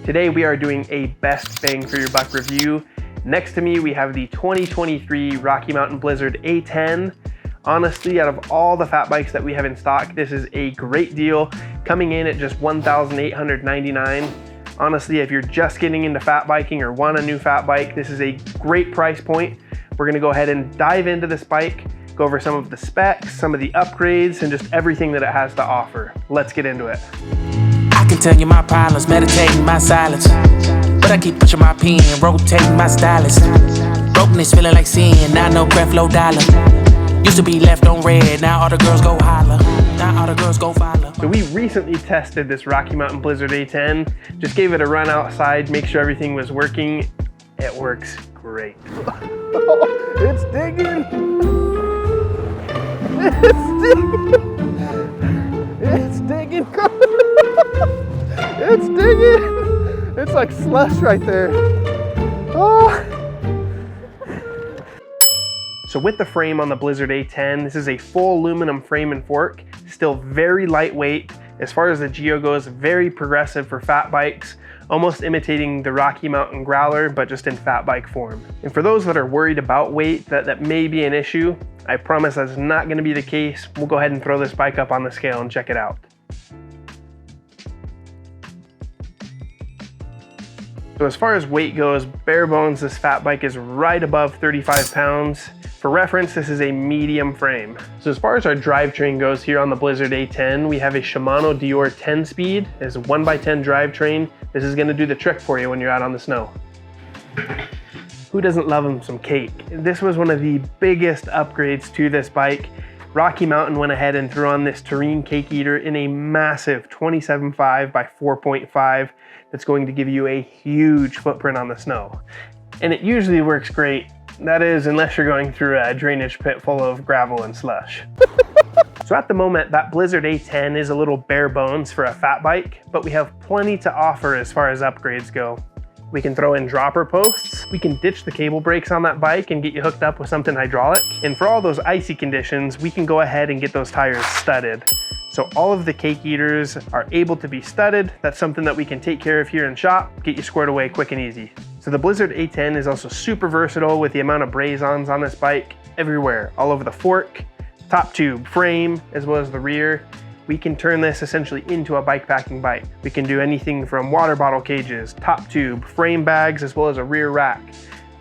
Today we are doing a best bang for your buck review. Next to me we have the 2023 Rocky Mountain Blizzard A10. Honestly, out of all the fat bikes that we have in stock, this is a great deal, coming in at just $1,899. Honestly, if you're just getting into fat biking or want a new fat bike, this is a great price point. We're gonna go ahead and dive into this bike, go over some of the specs, some of the upgrades, and just everything that it has to offer. Let's get into it. I can tell you my problems, meditating my silence, but I keep pushing my pen, rotating my stylus. Brokenness feeling like sin, now no breath, low dollar. Used to be left on red, now all the girls go holler. Now all the girls go follow. So we recently tested this Rocky Mountain Blizzard A10. Just gave it a run outside, make sure everything was working. It works great. It's digging. It's digging. It's digging. It's digging. It's like slush right there. Oh. So with the frame on the Blizzard A10, this is a full aluminum frame and fork, still very lightweight. As far as the geo goes, very progressive for fat bikes, almost imitating the Rocky Mountain Growler, but just in fat bike form. And for those that are worried about weight, that may be an issue, I promise that's not gonna be the case. We'll go ahead and throw this bike up on the scale and check it out. So as far as weight goes, bare bones, this fat bike is right above 35 pounds. For reference, this is a medium frame. So as far as our drivetrain goes here on the Blizzard A10, we have a Shimano Deore 10-speed. It's a 1x10 drivetrain. This is gonna do the trick for you when you're out on the snow. Who doesn't love some cake? This was one of the biggest upgrades to this bike. Rocky Mountain went ahead and threw on this Terrene cake eater in a massive 27.5 by 4.5 that's going to give you a huge footprint on the snow. And it usually works great. That is, unless you're going through a drainage pit full of gravel and slush. So at the moment, that Blizzard A10 is a little bare bones for a fat bike, but we have plenty to offer as far as upgrades go. We can throw in dropper posts, we can ditch the cable brakes on that bike and get you hooked up with something hydraulic. And for all those icy conditions, we can go ahead and get those tires studded. So all of the cake eaters are able to be studded. That's something that we can take care of here in shop, get you squared away quick and easy. So the Blizzard A10 is also super versatile with the amount of braze-ons on this bike everywhere, all over the fork, top tube, frame, as well as the rear. We can turn this essentially into a bike packing bike. We can do anything from water bottle cages, top tube, frame bags, as well as a rear rack.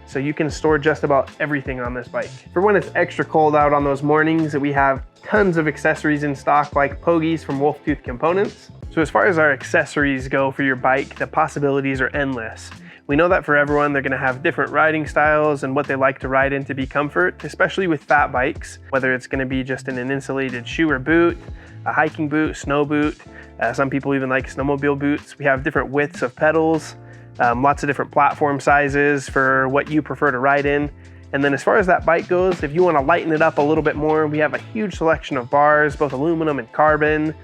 So you can store just about everything on this bike. For when it's extra cold out on those mornings, we have tons of accessories in stock like Pogies from Wolf Tooth Components. So as far as our accessories go for your bike, the possibilities are endless. We know that for everyone, they're gonna have different riding styles and what they like to ride in to be comfort, especially with fat bikes, whether it's gonna be just in an insulated shoe or boot, a hiking boot, snow boot. Some people even like snowmobile boots. We have different widths of pedals, lots of different platform sizes for what you prefer to ride in. And then as far as that bike goes, if you wanna lighten it up a little bit more, we have a huge selection of bars, both aluminum and carbon,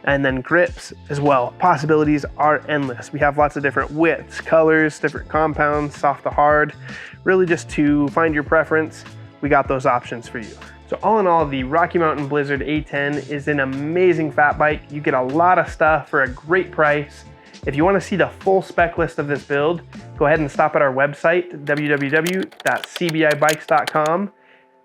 and then grips as well. Possibilities are endless. We have lots of different widths, colors, different compounds, soft to hard. Really just to find your preference, we got those options for you. So all in all, the Rocky Mountain Blizzard A10 is an amazing fat bike. You get a lot of stuff for a great price. If you want to see the full spec list of this build, go ahead and stop at our website, www.cbibikes.com.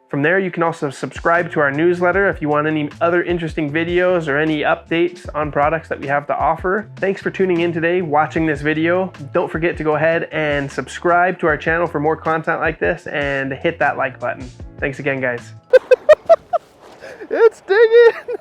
From there, you can also subscribe to our newsletter if you want any other interesting videos or any updates on products that we have to offer. Thanks for tuning in today, watching this video. Don't forget to go ahead and subscribe to our channel for more content like this and hit that like button. Thanks again, guys. It's digging.